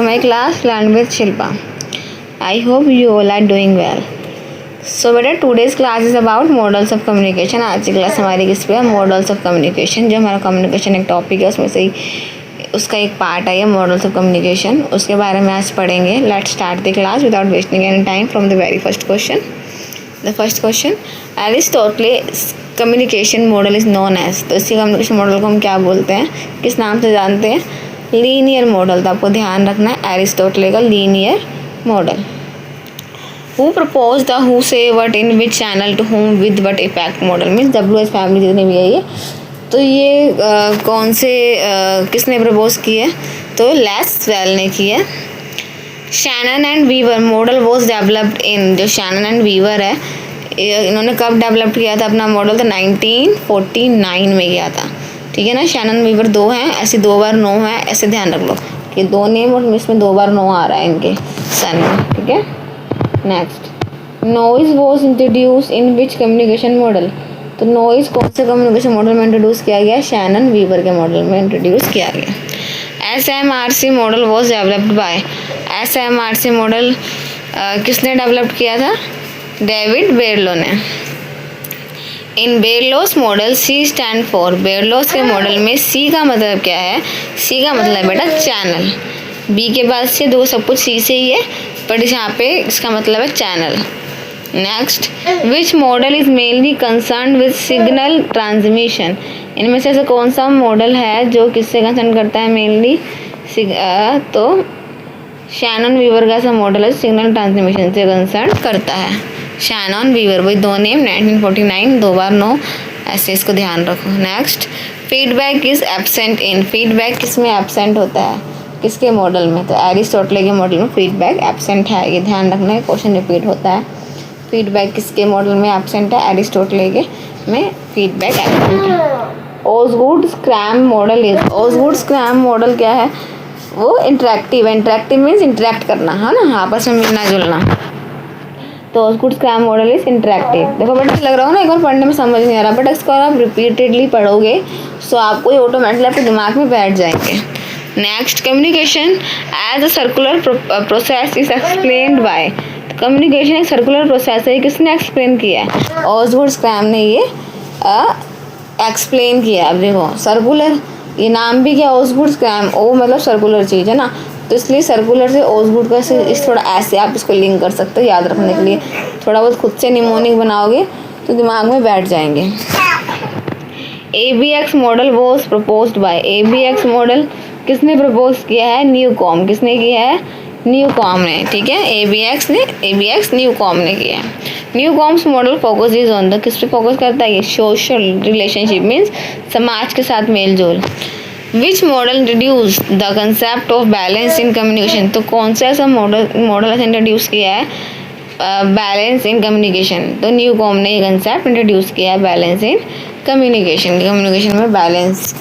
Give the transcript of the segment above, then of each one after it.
to my class Learn with Shilpa. I hope you all are doing well. So बेटा today's class is about models of communication. आज की class हमारी किस पे है? Models of communication. जो हमारा कम्युनिकेशन एक टॉपिक है उसमें से ही उसका एक पार्ट है ये मॉडल्स ऑफ कम्युनिकेशन. उसके बारे में आज पढ़ेंगे. Let's start the class without wasting any time from the very first question. The first question, Aristotle communication model is known as. तो इसी कम्युनिकेशन मॉडल को हम क्या बोलते हैं, किस नाम से जानते हैं? Linear model. तो आपको ध्यान रखना है एरिस्टोटल का linear model. Who propose the who say what in which channel to whom with what effect model means WH family जितने भी है ये. तो ये कौन से किसने प्रपोज की है? तो लेस्वेल ने की है. Shannon and Weaver model was developed in. जो शैनन एंड वीवर है इन्होंने कब डेवलप किया था अपना मॉडल? तो 1949 में किया था. ठीक है ना. शैनन वीवर दो हैं, ऐसे 2 बार नो है, ऐसे ध्यान रख लो कि 2 नेम और इसमें 2 बार नो आ रहा है इनके सन में. ठीक है. Next, noise was introduce in which communication model. तो नॉइज कौन से कम्युनिकेशन मॉडल में इंट्रोड्यूस किया गया? शैनन वीवर के मॉडल में इंट्रोड्यूस किया गया. SMRC model was developed bye. SMRC model किसने डेवलप किया था? डेविड बेरलो ने. इन Berlo's model C stand for. बेरलोस के मॉडल में C का मतलब क्या है? C का मतलब बेटा चैनल. B के बाद से दो सब कुछ C से ही है, बट यहाँ पे इसका मतलब है channel. Next, which model is mainly concern with signal transmission. इनमें से ऐसा कौन सा मॉडल है जो किससे कंसर्न करता है मेनली? तो शैनन वीवर का ऐसा मॉडल है सिग्नल ट्रांसमिशन से कंसर्न करता है. शैनन वीवर, वही 2 नेम 1949, 2 बार नो, ऐसे इसको ध्यान रखो. Next, feedback is absent in. Feedback किस में एब्सेंट होता है? किसके मॉडल में? तो एरिस्टोटल के मॉडल में फीडबैक एब्सेंट है. ये ध्यान रखना है, क्वेश्चन रिपीट होता है. फीडबैक किसके मॉडल में एब्सेंट है? एरिस्टोटल के में फीडबैक एब्सेंट है. Osgood Schramm model is. Osgood Schramm model क्या है? वो इंटरेक्टिव है. इंटरेक्टिव मीन्स इंटरेक्ट करना, है ना, आपस में मिलना जुलना. तो Osgood Schramm model is interactive. देखो बेटा लग रहा हो ना एक बार पढ़ने में समझ नहीं आ रहा, बट इसको आप रिपीटेडली पढ़ोगे तो आपको ये ऑटोमेटिकली आपके दिमाग में बैठ जाएंगे. Next, communication as a circular process is explained by. Communication एक सर्कुलर प्रोसेस है. किसने एक्सप्लेन किया है? ओसगुड स्क्रैम ने ये एक्सप्लेन किया. अब देखो सर्कुलर, ये नाम भी क्या? Osgood scrum. ओ मतलब सर्कुलर चीज़ है ना, तो इसलिए सर्कुलर से ओसगुड का इस थोड़ा ऐसे आप इसको लिंक कर सकते हो याद रखने के लिए. थोड़ा बहुत खुद से निमोनिक बनाओगे तो दिमाग में बैठ जाएंगे. ABX model was proposed by. ABX model किसने प्रपोज किया है? न्यूकॉम. किसने किया है? न्यूकॉम ने. ठीक है. ABX न्यूकॉम ने किया है. Newcomb's model focus is on the. किस पे फोकस करता है? ये सोशल रिलेशनशिप मीन्स समाज के साथ मेल जोल. Which model introduce the concept of balance in communication. तो कौन सा ऐसा मॉडल ऐसा इंट्रोड्यूस किया है बैलेंस इन कम्युनिकेशन? तो न्यूकॉम ने ये कंसेप्ट इंट्रोड्यूस किया है बैलेंस इन कम्युनिकेशन. कम्युनिकेशन में balance.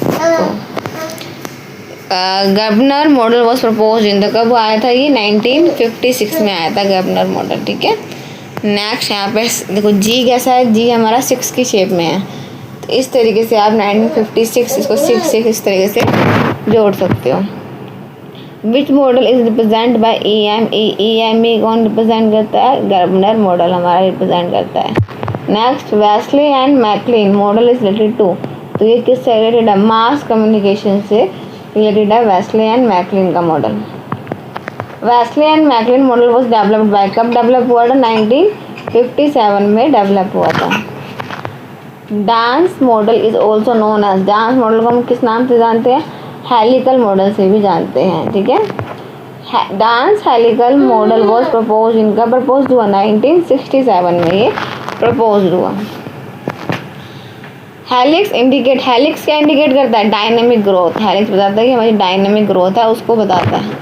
Governor model was propose in the. कब आया था ये? 1956 में आया था गवर्नर मॉडल. ठीक है. नेक्स्ट, यहाँ पे देखो G कैसा है? G हमारा 6 की शेप में है. तो इस तरीके से आप 1956 इसको 6 इस तरीके से जोड़ सकते हो. Which model is represent by EME. EME कौन रिप्रेजेंट करता है? गवर्नर मॉडल हमारा रिप्रेजेंट करता है. Next, Westley and MacLean model is related to. तो ये किससे रिलेटेड है? मास कम्युनिकेशन से रिलेटेड है वेस्ले एंड मैकलिन का model. Westley and MacLean model was developed by. कब डेवलप हुआ था? 1957 में डेवलप हुआ था. Dance model is also known as. Dance model को हम किस नाम से जानते हैं? हेलिकल मॉडल से भी जानते हैं. ठीक है. Dance helical model was propose. इनका प्रपोज हुआ 1967 में ये प्रपोज हुआ. Helix indicate. हेलिक्स क्या इंडिकेट करता है? Dynamic growth. हेलिक्स बताता है कि हमारी डायनेमिक ग्रोथ है, उसको बताता है.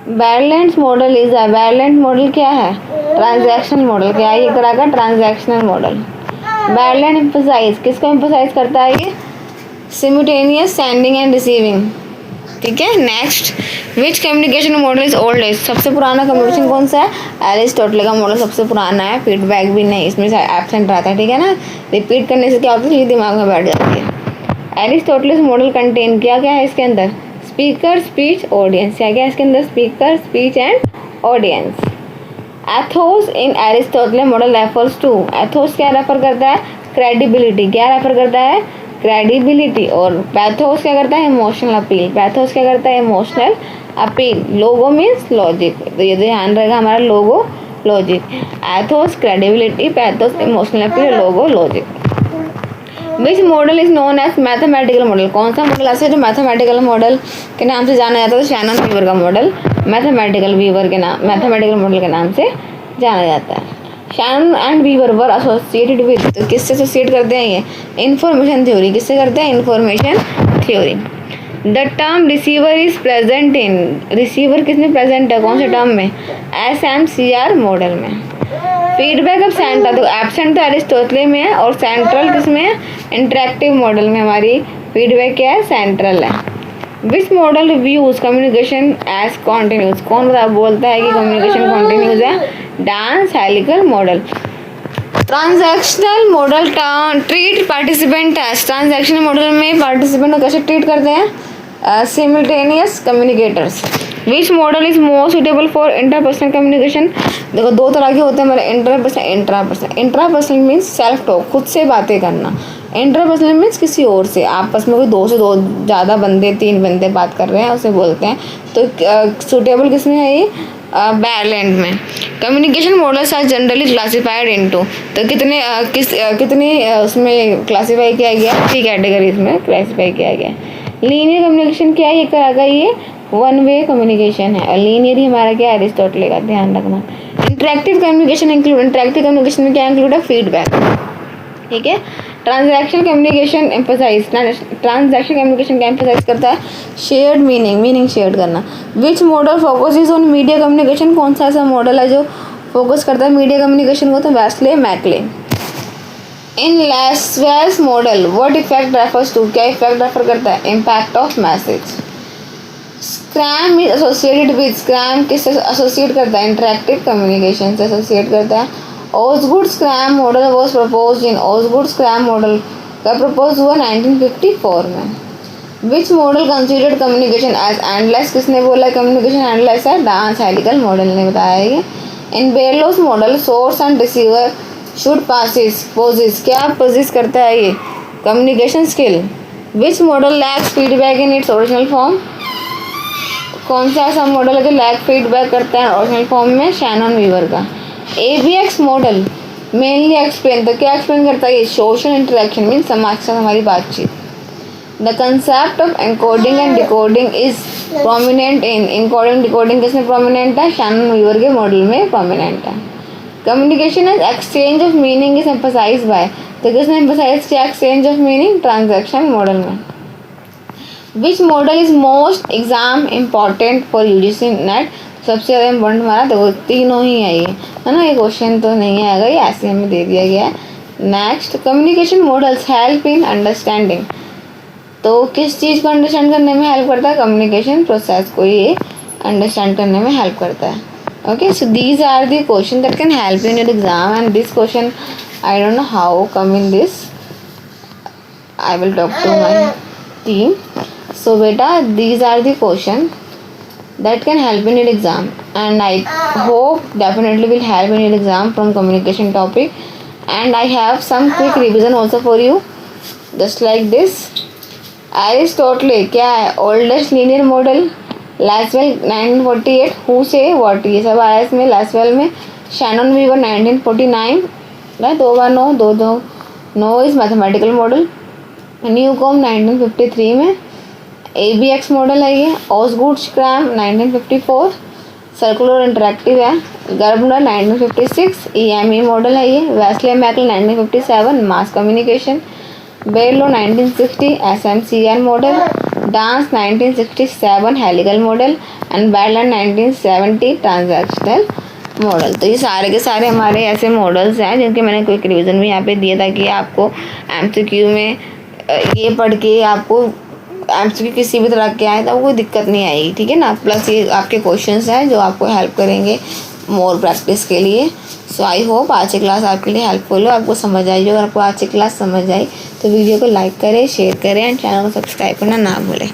बैरलैंड मॉडल इज है. बैरलैंड मॉडल क्या है? Transactional model. क्या है? ये तरह का ट्रांजैक्शनल मॉडल. बैरलैंड एम्फसाइज. किसको एम्फसाइज करता है ये? सिमुटेनियस सेंडिंग एंड रिसीविंग. ठीक है. Next, which communication model is oldest. सबसे पुराना कम्युनिकेशन कौन सा है? एरिस्टोटल का मॉडल सबसे पुराना है. फीडबैक भी नहीं, इसमें एब्सेंट रहता है. ठीक है ना. रिपीट करने से क्या होता है? ये दिमाग में बैठ जाती है. एरिस्टोटल मॉडल कंटेन क्या क्या है इसके अंदर? Speaker, speech, audience. क्या क्या इसके अंदर? Speaker, speech and audience. Ethos in Aristotle model refers to, ethos क्या रेफर करता है? क्रेडिबिलिटी। क्या रेफर करता है? क्रेडिबिलिटी। और पैथोस क्या करता है? Emotional appeal. पैथोस क्या करता है? Emotional appeal. Logos means logic, तो ये ध्यान रहेगा हमारा, logos logic. Ethos credibility, pathos emotional appeal, logos logic. Which model is known as mathematical model, कौन सा मॉडल ऐसा है जो मैथमेटिकल मॉडल के नाम से जाना जाता है? शैनन वीवर का मॉडल मैथमेटिकल मॉडल के नाम से जाना जाता है। Shannon and Weaver were associated with, तो किससे एसोसिएट करते हैं ये? Information theory. किससे करते हैं? Information theory. The term receiver is present in, receiver किसमें प्रेजेंट है? कौन से टर्म में? SMCR मॉडल में। फीडबैक ऑफ सेंटर, तो एब्सेंट तो एरिस्टोटल में है और सेंट्रल किसमें है? इंटरेक्टिव मॉडल में हमारी फीडबैक क्या है? सेंट्रल है। Which model views communication as continuous, कौन बोलता है कि कम्युनिकेशन कॉन्टिन्यूस है? Dance helical model. Transactional model treat participant as, transactional model में पार्टिसिपेंट को कैसे ट्रीट करते हैं? Simultaneous communicators. Which model is more suitable for interpersonal communication, देखो दो तरह के होते हैं हमारे, interpersonal, intrapersonal. Intrapersonal means self talk, खुद से बातें करना। इंटरपर्सनल मीन्स किसी और से, आपस में कोई दो से दो ज़्यादा बंदे, 3 बंदे बात कर रहे हैं, उसे बोलते हैं। तो सुटेबल किस में है ये? बैलेंड में। Communication models are generally classified into, तो कितनी उसमें क्लासीफाई किया गया? 3 कैटेगरीज में क्लासीफाई किया गया। लीनियर कम्युनिकेशन क्या है? ये कहा ये 1 वे कम्युनिकेशन है, और लीनियर ही हमारा क्या है? एरिस्टोटल का, ध्यान रखना। Interactive communication include, interactive communication में क्या इंक्लूड है? फीडबैक। ठीक है। Transactional communication emphasise, transactional communication क्या एम्फसाइज करता है? शेयर्ड मीनिंग शेयर करना। Which model focuses on media communication, कौन सा ऐसा मॉडल है जो फोकस करता है मीडिया कम्युनिकेशन को? तो Westley MacLean. In Lasswell's model what effect refers to, क्या इफेक्ट रेफर करता है? Impact of message. Schramm is associated with, Schramm किससे एसोसिएट करता है? इंटरेक्टिव कम्युनिकेशन से एसोसिएट करता है। Osgood Schramm model was propose in, Osgood Schramm model का प्रपोज हुआ 1954 में। Which model considered communication as endless, किसने बोला कम्युनिकेशन एंडलेस है? डांस हेलिकल मॉडल ने बताया ये। In Berlo's model source and receiver should possess, क्या पोजेस करता है ये? Communication skill. Which model lacks feedback in its original form, कौन सा ऐसा मॉडल है जो लैक फीडबैक करता है ओरिजिनल फॉर्म में? शैनन वीवर का। ABX मॉडल मेनली एक्सप्लेन, तो क्या एक्सप्लेन करता है ये? सोशल इंटरेक्शन मीन समाज के साथ हमारी बातचीत। The concept of encoding and decoding is prominent in, encoding decoding किसमें प्रोमिनेंट है? शैनन वीवर के मॉडल में प्रोमिनेंट है। Communication as exchange of meaning is emphasize by, तो किसने एम्फसाइज किया exchange of meaning? Transaction model में। Which model is most exam important for UGC net, सबसे ज़्यादा इम्पोर्टेंट हमारा देखो तीनों ही है ये, है ना? ये क्वेश्चन तो नहीं आएगा, ये ऐसे हमें दे दिया गया है। Next, communication models help in understanding, तो किस चीज़ को अंडरस्टैंड करने में हेल्प करता है? कम्युनिकेशन प्रोसेस को ये अंडरस्टैंड करने में हेल्प करता है। Okay, so these are the question that can help in your exam, and this question I don't know how come in this, I will talk to my team. So beta, these are the questions that can help in your exam, and I hope definitely will help in your exam from communication topic. And I have some quick revision also for you, just like this. Aristotle क्या है? oldest linear model. Lasswell 1948. who say what, ये सब आया इसमें Lasswell में. Shannon Weaver 1949. दो बार no is mathematical model. Newcom 1953 में. ABX model है ये. ऑसगुड स्क्रैम 1954. सर्कुलर इंटरेक्टिव है. गर्बनर 1956. EME मॉडल है ये. Westley MacLean 1957. Mass communication. Berlo 1960. SMCR model. Dance 1967. Helical model. And Barnlund 1970. Transactional model. तो ये सारे के सारे हमारे ऐसे मॉडल्स हैं जिनके मैंने क्विक रिवीजन भी यहाँ पे दिया ताकि आपको MCQ में ये पढ़ के आपको MCQ किसी भी तरह के आए तो कोई दिक्कत नहीं आएगी, ठीक है ना. प्लस ये आपके क्वेश्चंस हैं जो आपको हेल्प करेंगे मोर प्रैक्टिस के लिए. सो आई होप आज की क्लास आपके लिए हेल्पफुल हो, आपको समझ आई. अगर आपको आज की क्लास समझ आई तो वीडियो को लाइक करें, शेयर करें एंड चैनल को सब्सक्राइब करना ना भूलें.